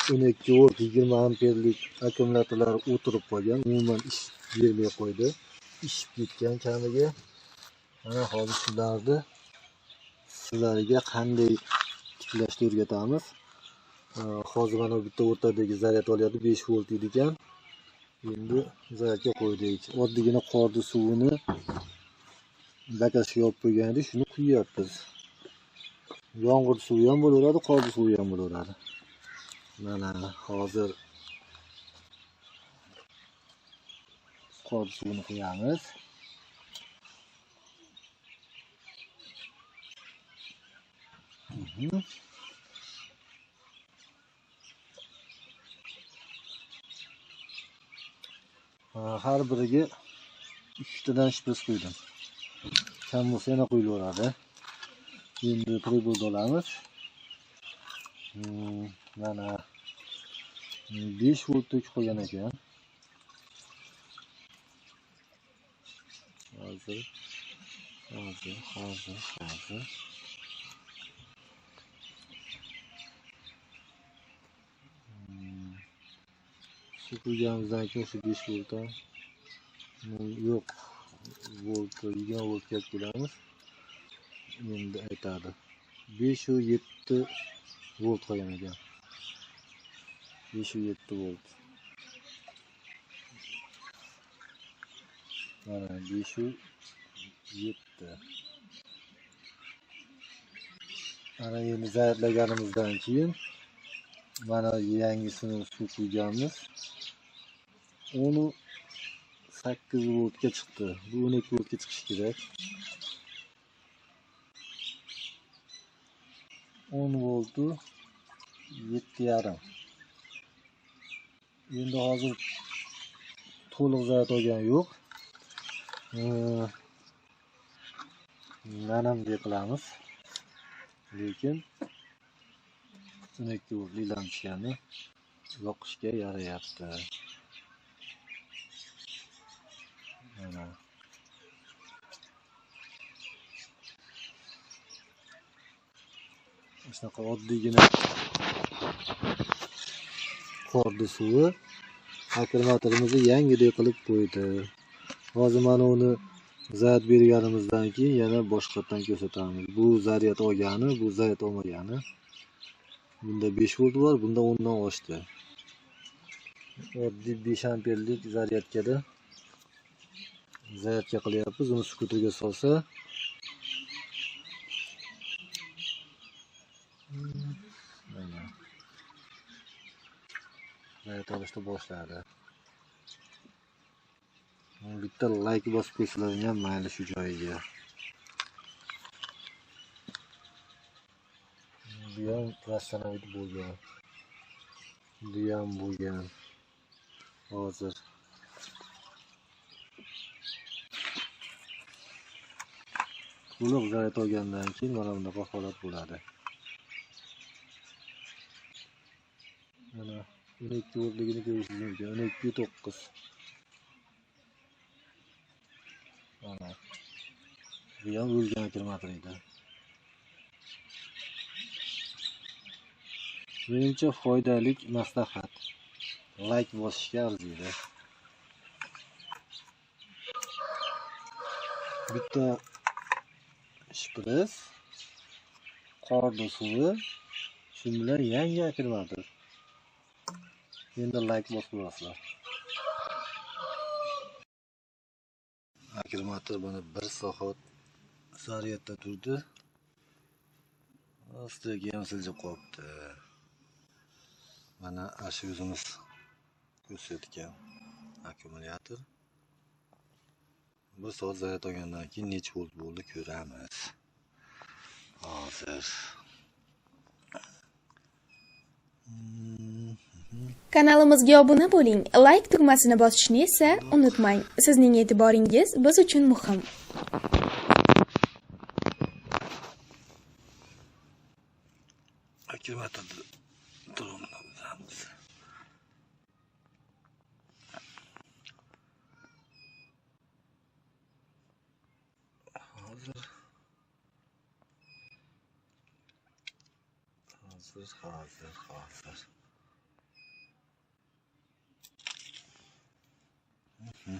12 volt 20 amperlik akkumulyatorlar o'tirib qolgan, umuman ish bermay qo'ydi. Ishib ketgan kamiga. Mana hozir sizlarga qanday tiklashni o'rgatamiz. Hozir mana bitta o'rtadagi zaryad olyapti, 5 volt edi ekan. Endi zaryadga qo'ydik. Oddiygina qorni suvini bakasiga olib qo'ygan edik, shuni quyapmiz. Yomg'ir suvi ham bo'laveradi, qorni suvi ham bo'laveradi. Mana hozir qorni suvini quyamiz. Har biriga 2 tadan shpris quydim. Kam bo'lsa yana qo'yilaveradi. Endi pribord olamiz. Mana 5 voltlik qo'ygan ekan. Hozir. Shu qo'yganimizdan keyin shu 5 voltdan yo'q, volt 20 volt kelib kelamiz. Endi aytadi. 5 va 7 volt qo'ygan ekan. 5 va 7 volt. Mana 5 va 7. Mana endi zaryadlaganimizdan keyin mana yangisini suv quyganmiz. 18 voltga chiqdi. Bu 12 voltga chiqishi kerak. 10 voltu 7,5. Endi hozir to'liq zaryad olgan yo'q. Nanamdek qilamiz. Lekin 12 voltli lampochkani yoqishga yarayapti. Mana shunaqa oddiygina qorni suvi akkumulyatorimizni yangidek qilib qo'ydi. Hozir mana uni zaryad berganimizdan keyin yana boshqatdan ko'rsatamiz. Bu zaryad olgani, bu zaryad olmagani. Bunda 5 volt bor, bunda 10 dan oshdi. Oddiy 5 amperlik zaryadkada zaryadga qilyapmiz. Uni skuterga solsa mana zaryad olishni boshladi. Bitta like bosib qo'ysalaring ham mayli shu joyiga. Bu ham rastanovida bo'lgan. Bu ham bo'lgan. Hozir to'liq zaryad olgandan keyin mana bunaqa holat bo'ladi. Mana 12 voltligini ko'rishingiz mumkin. 12,9. Mana bu ham o'lgan akkumulyator edi. Menimcha foydali maslahat. Like bosishga arziydi. Bitta shpris, qorni suvi, shu bilan yangi akkumulyator. Endi like bosib qo'yasizlar. Akkumulyator mana 1 soat zaryadda turdi. Ostiga ham siljib qolibdi. Mana shu o'zimiz ko'rsatgan akkumulyator. 1 soat zaryad olgandan keyin necha volt bo'ldi ko'ramiz. Hozir. Kanalimizga obuna bo'ling, like tugmasini bosishni esa unutmang. Sizning e'tiboringiz biz uchun muhim. Akkumulyatorni turibmiz. Hozir. Mana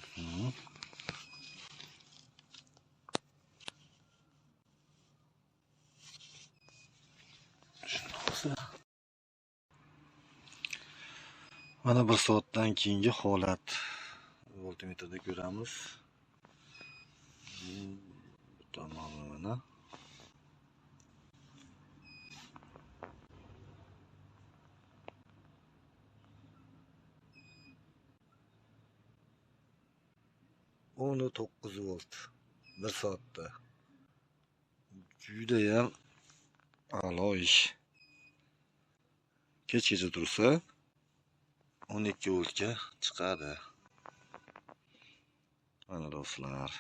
1 soatdan keyingi holat voltmetrda ko'ramiz. Bu tomoni mana. Onu 9 volt 1 soatda. Judayam a'lo ish. Kechgacha tursa 12 voltga chiqadi. Mana do'stlar.